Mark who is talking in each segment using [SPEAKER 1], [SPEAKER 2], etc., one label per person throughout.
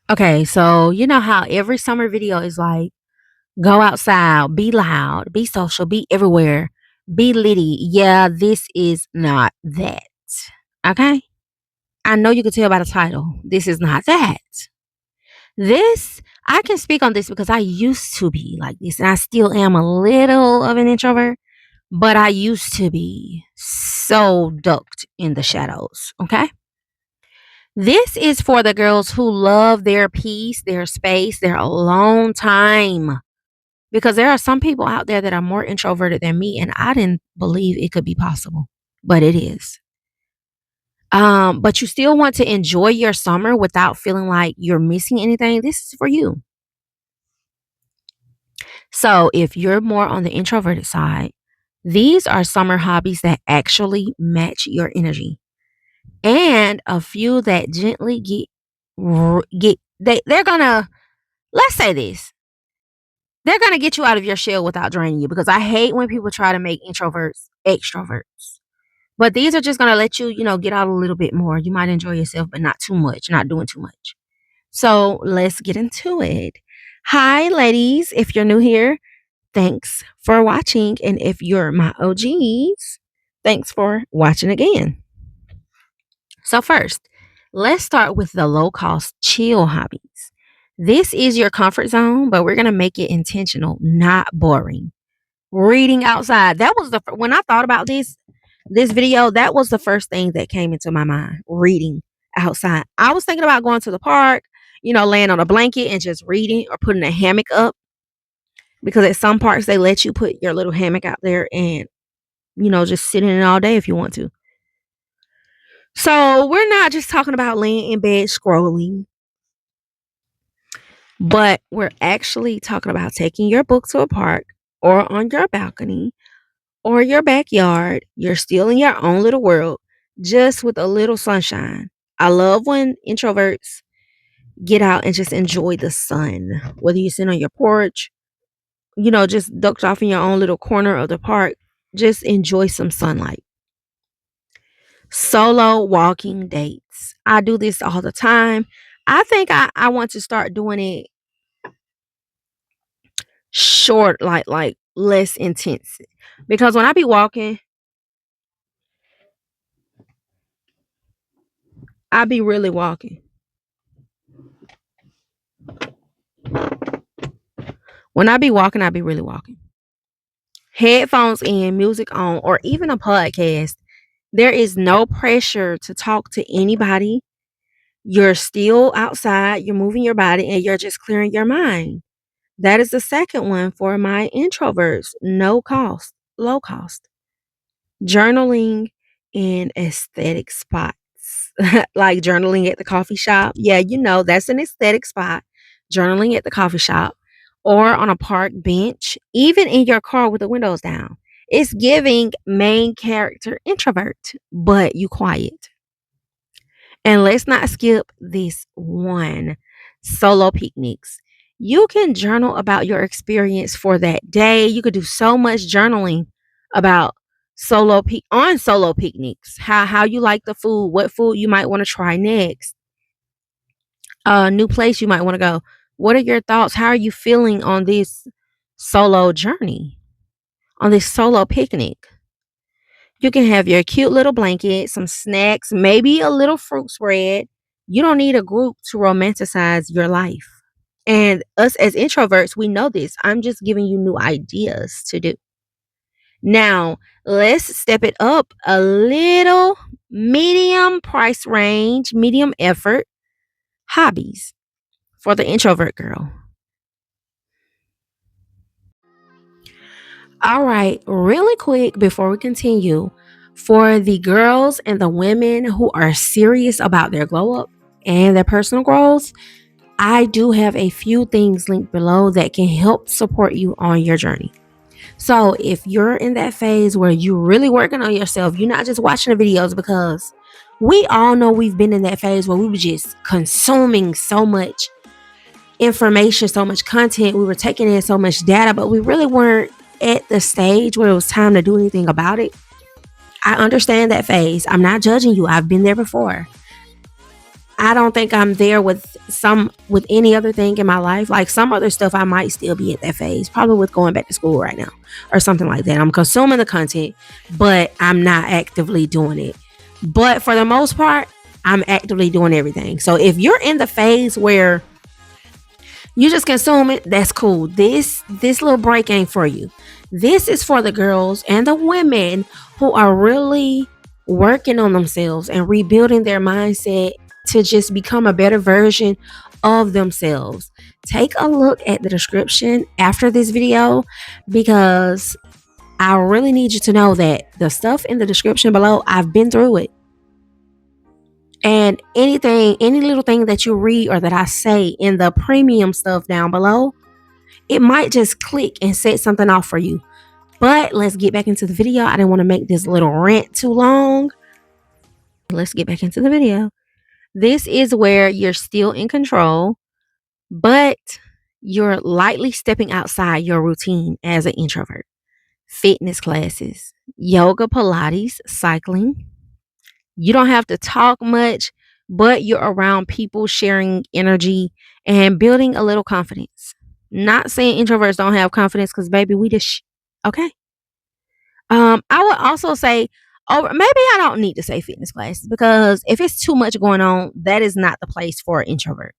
[SPEAKER 1] Okay, so you know how every summer video is like, go outside, be loud, be social, be everywhere, be litty. Yeah, this is not that. Okay? I know you can tell by the title. This is not that. This, I can speak on this because I used to be like this, and I still am a little of an introvert, but I used to be so ducked in the shadows. Okay? This is for the girls who love their peace, their space, their alone time. Because there are some people out there that are more introverted than me, and I didn't believe it could be possible, but it is. But you still want to enjoy your summer without feeling like you're missing anything. This is for you. So, if you're more on the introverted side, these are summer hobbies that actually match your energy, and a few that gently they're gonna, let's say this, they're gonna get you out of your shell without draining you, because I hate when people try to make introverts extroverts. But these are just gonna let you, get out a little bit more. You might enjoy yourself, but not too much, not doing too much. So let's get into it. Hi, ladies. If you're new here, thanks for watching. And if you're my OGs, thanks for watching again. So, first, let's start with the low cost chill hobbies. This is your comfort zone, but we're going to make it intentional, not boring. Reading outside. That was when I thought about this video, that was the first thing that came into my mind. Reading outside. I was thinking about going to the park, laying on a blanket and just reading, or putting a hammock up, because at some parks they let you put your little hammock out there and, just sit in it all day if you want to. So, we're not just talking about laying in bed scrolling, but we're actually talking about taking your book to a park, or on your balcony, or your backyard. You're still in your own little world, just with a little sunshine. I love when introverts get out and just enjoy the sun, whether you sit on your porch, just ducked off in your own little corner of the park. Just enjoy some sunlight. Solo walking dates. I do this all the time. I think I want to start doing it short, like less intense. Because when I be walking, I be really walking. When I be walking, I be really walking. Headphones in, music on, or even a podcast. There is no pressure to talk to anybody. You're still outside, you're moving your body, and you're just clearing your mind. That is the second one for my introverts. No cost, low cost. Journaling in aesthetic spots, like journaling at the coffee shop. Yeah, that's an aesthetic spot. Journaling at the coffee shop, or on a park bench, even in your car with the windows down. It's giving main character introvert, but you quiet. And let's not skip this one, solo picnics. You can journal about your experience for that day. You could do so much journaling about solo picnics. How you like the food, what food you might want to try next, a new place you might want to go. What are your thoughts? How are you feeling on this solo journey, on this solo picnic? You can have your cute little blanket, some snacks, maybe a little fruit spread. You don't need a group to romanticize your life. And us as introverts, we know this. I'm just giving you new ideas to do. Now, let's step it up a little. Medium price range, medium effort hobbies for the introvert girl. All right, really quick before we continue, for the girls and the women who are serious about their glow up and their personal growth, I do have a few things linked below that can help support you on your journey. So, if you're in that phase where you're really working on yourself, you're not just watching the videos, because we all know we've been in that phase where we were just consuming so much information, so much content, we were taking in so much data, but we really weren't at the stage where it was time to do anything about it. I understand that phase. I'm not judging you. I've been there before. I don't think I'm there with any other thing in my life. Like some other stuff, I might still be at that phase, probably with going back to school right now or something like that. I'm consuming the content, but I'm not actively doing it. But for the most part, I'm actively doing everything. So if you're in the phase where you just consume it, that's cool. This little break ain't for you. This is for the girls and the women who are really working on themselves and rebuilding their mindset to just become a better version of themselves. Take a look at the description after this video because I really need you to know that the stuff in the description below, I've been through it. And anything, any little thing that you read or that I say in the premium stuff down below, it might just click and set something off for you. But let's get back into the video. I didn't want to make this little rant too long. Let's get back into the video. This is where you're still in control, but you're lightly stepping outside your routine as an introvert. Fitness classes, yoga, Pilates, cycling. You don't have to talk much, but you're around people sharing energy and building a little confidence. Not saying introverts don't have confidence because, baby, we just, okay. I would also say, oh, maybe I don't need to say fitness classes because if it's too much going on, that is not the place for an introvert.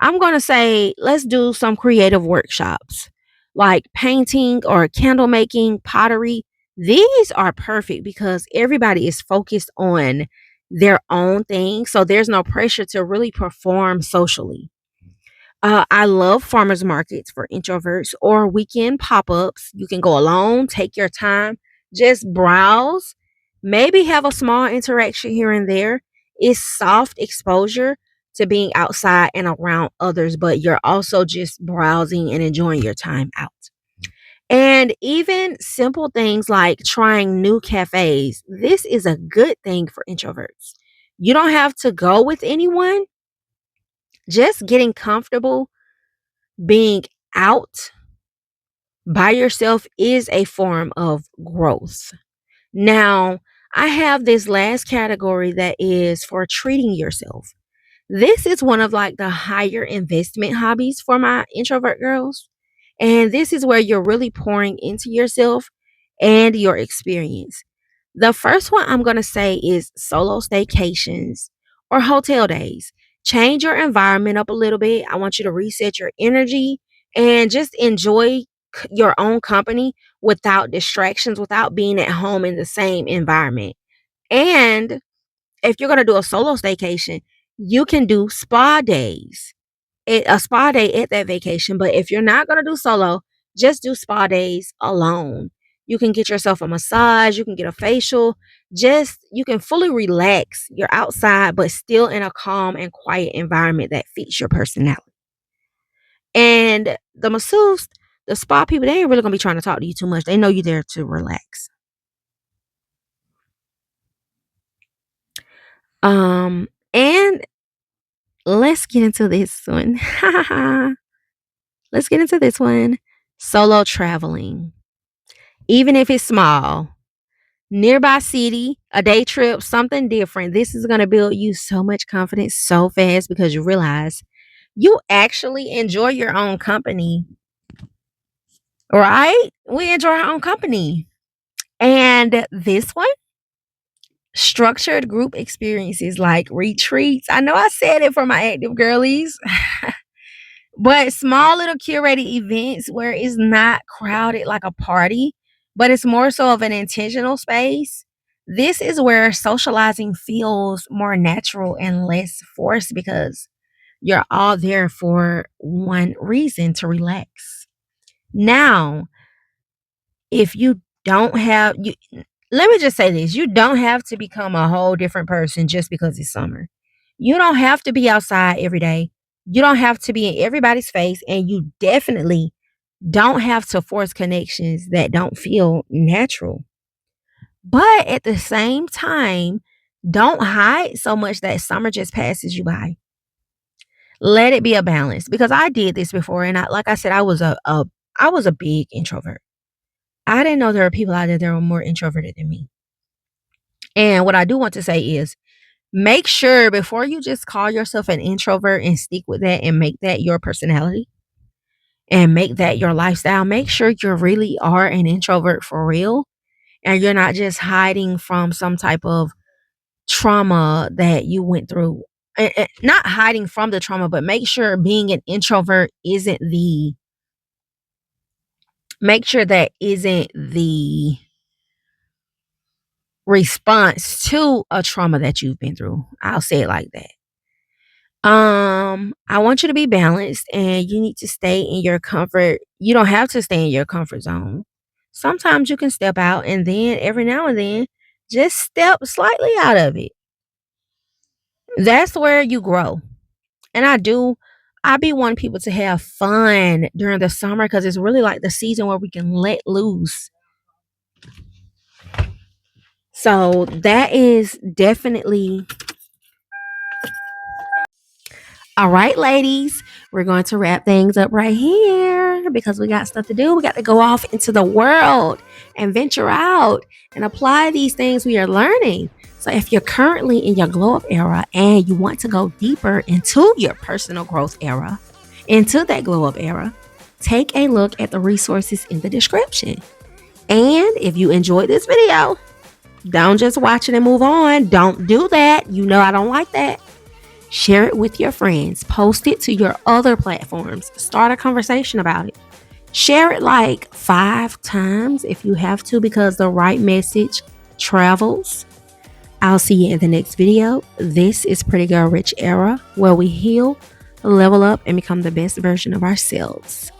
[SPEAKER 1] I'm going to say, let's do some creative workshops like painting or candle making, pottery. These are perfect because everybody is focused on their own thing. So there's no pressure to really perform socially. I love farmers markets for introverts or weekend pop ups. You can go alone, take your time, just browse, maybe have a small interaction here and there. It's soft exposure to being outside and around others, but you're also just browsing and enjoying your time out. And even simple things like trying new cafes. This is a good thing for introverts. You don't have to go with anyone, just getting comfortable being out by yourself is a form of growth. Now, I have this last category that is for treating yourself. This is one of like the higher investment hobbies for my introvert girls. And this is where you're really pouring into yourself and your experience. The first one I'm going to say is solo staycations or hotel days. Change your environment up a little bit. I want you to reset your energy and just enjoy your own company without distractions, without being at home in the same environment. And if you're going to do a solo staycation, you can do spa days, a spa day at that vacation. But if you're not going to do solo, just do spa days alone. You can get yourself a massage, you can get a facial, just you can fully relax. You're outside, but still in a calm and quiet environment that fits your personality. And the masseuse, the spa people, they ain't really gonna be trying to talk to you too much. They know you're there to relax. And let's get into this one. Let's get into this one. Solo traveling. Even if it's small, nearby city, a day trip, something different. This is going to build you so much confidence so fast because you realize you actually enjoy your own company, right? We enjoy our own company. And this one, structured group experiences like retreats. I know I said it for my active girlies, but small little curated events where it's not crowded like a party, but it's more so of an intentional space. This is where socializing feels more natural and less forced because you're all there for one reason to relax. Now, if you don't have you let me just say this, you don't have to become a whole different person just because it's summer. You don't have to be outside every day. You don't have to be in everybody's face, and you definitely don't have to force connections that don't feel natural. But at the same time, don't hide so much that summer just passes you by. Let it be a balance because I did this before, and like I said, I was a big introvert. I didn't know there were people out there that were more introverted than me. And what I do want to say is Make sure before you just call yourself an introvert and stick with that and make that your personality and make that your lifestyle, make sure you really are an introvert for real and you're not just hiding from some type of trauma that you went through. Not hiding from the trauma, but make sure being an introvert isn't the make sure that isn't the response to a trauma that you've been through. I'll say it like that. I want you to be balanced and you need to stay in your comfort. You don't have to stay in your comfort zone. Sometimes you can step out and then every now and then just step slightly out of it. That's where you grow. And I be wanting people to have fun during the summer because it's really like the season where we can let loose. So that is definitely all right, ladies. We're going to wrap things up right here because we got stuff to do. We got to go off into the world and venture out and apply these things we are learning. So, if you're currently in your glow up era and you want to go deeper into your personal growth era, into that glow up era, take a look at the resources in the description. And if you enjoyed this video, don't just watch it and move on. Don't do that. You know I don't like that. Share it with your friends. Post it to your other platforms. Start a conversation about it. Share it like 5 times if you have to because the right message travels. I'll see you in the next video. This is Pretty Girl Rich Era, where we heal, level up, and become the best version of ourselves.